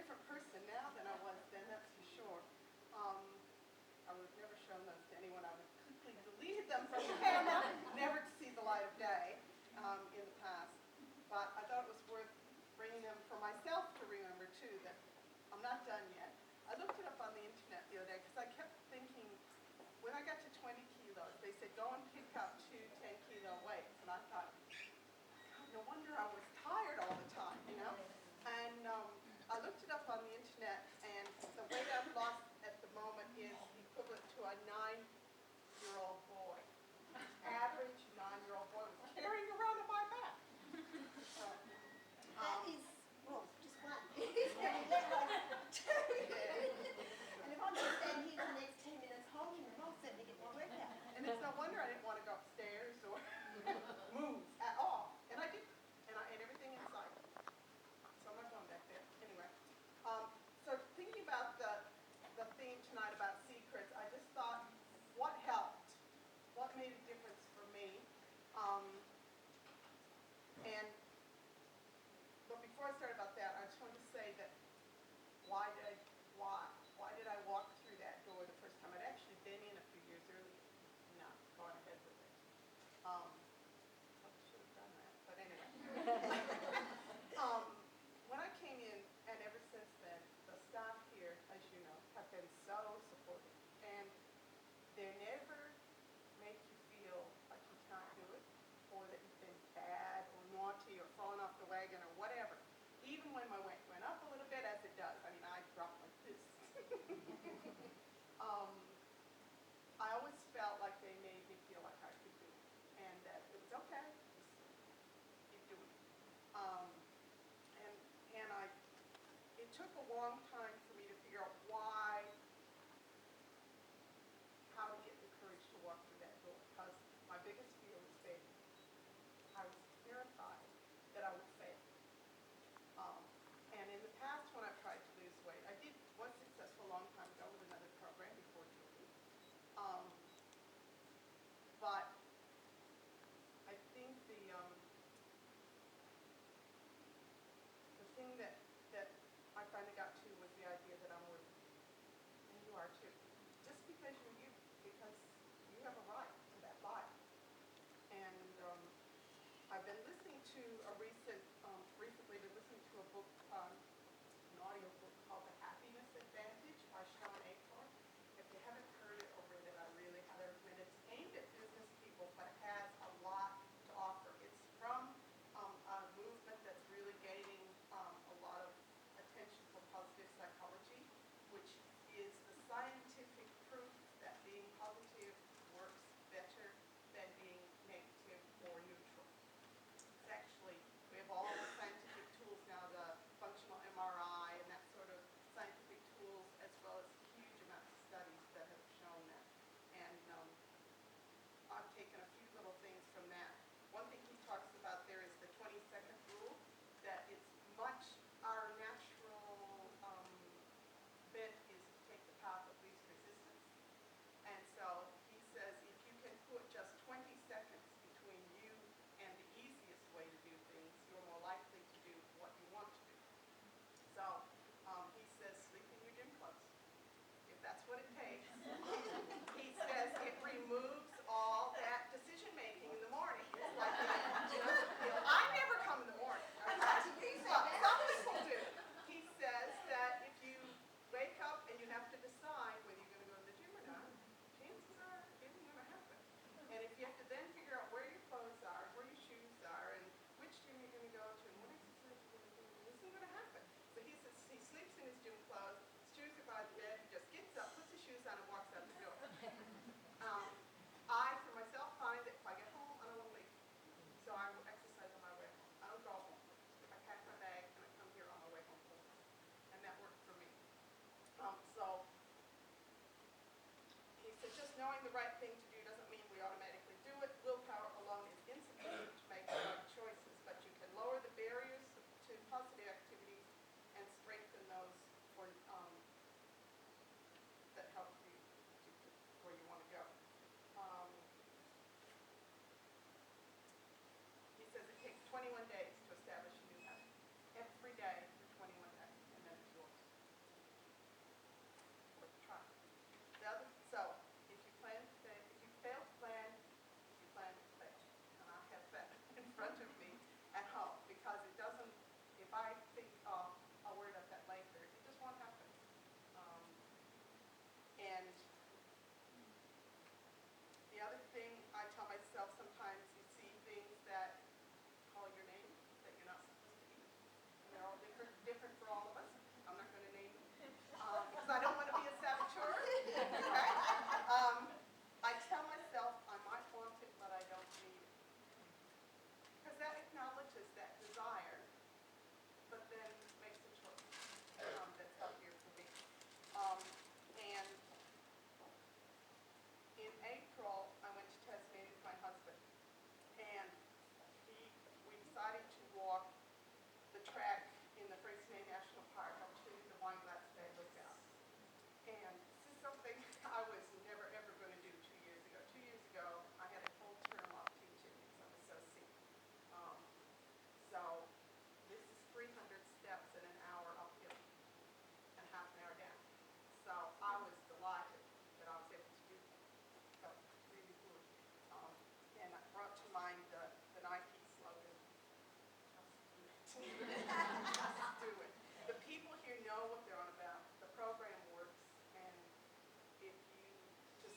different person now than I was then, that's for sure. I would have never shown those to anyone. I would have quickly deleted them from the camera, never to see the light of day in the past. But I thought it was worth bringing them for myself to remember, too, that I'm not done yet. I looked it up on the internet the other day because I kept thinking, when I got to 20 kilos, they said, go and pick up 2 10-kilo weights. And I thought, God, no wonder I was tired all the time, you know? And I looked it up on the internet, and the weight I've lost at the moment is equivalent to a 9-year-old boy. Average 9-year-old boy was carrying around on my back. So, That is, well, just one. He's going to let like 2. And if I'm going to stand here for the next 10 minutes holding them, I'll certainly get my workout. and it's no wonder I didn't want to go upstairs or move at all. And I didn't. And I ate everything inside. So I'm not going back there. Anyway. So thinking about the theme tonight about secrets, I just thought, what helped? What made a difference for me? But before I start about that, I just wanted to say that why did I walk through that door the first time? I'd actually been in a few years earlier. No, going ahead with it. I should have done that, but anyway. When I came in, and ever since then, the staff here, as you know, have been so supportive. And they never make you feel like you can't do it, or that you've been bad or naughty or fallen off the wagon or whatever. Even when my weight went up a little bit, as it does. I mean, I dropped like this. I always felt like they made me feel like I could do it, and that it was okay. Just keep doing it. It took a long time for me to figure out how to get the courage to walk through that door, because my biggest fear was failure. I was terrified that I would fail. And in the past, when I've tried to lose weight, I was successful a long time ago with another program before Julie. But I think the thing that I finally got to was the idea that I'm worthy, and you are too. Just because you're you, because you have a right to that body. And I've been listening to recently been listening to a book, an audio book called The Happiness Advantage by Sean Acorn. If you haven't heard it or read it, I really highly recommend it. It's aimed at business people, but it has a lot to offer. It's from a movement that's really gaining a lot of attention for positive psychology, which is the scientific proof that being positive works better than being negative or neutral. It's actually, we have all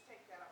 take that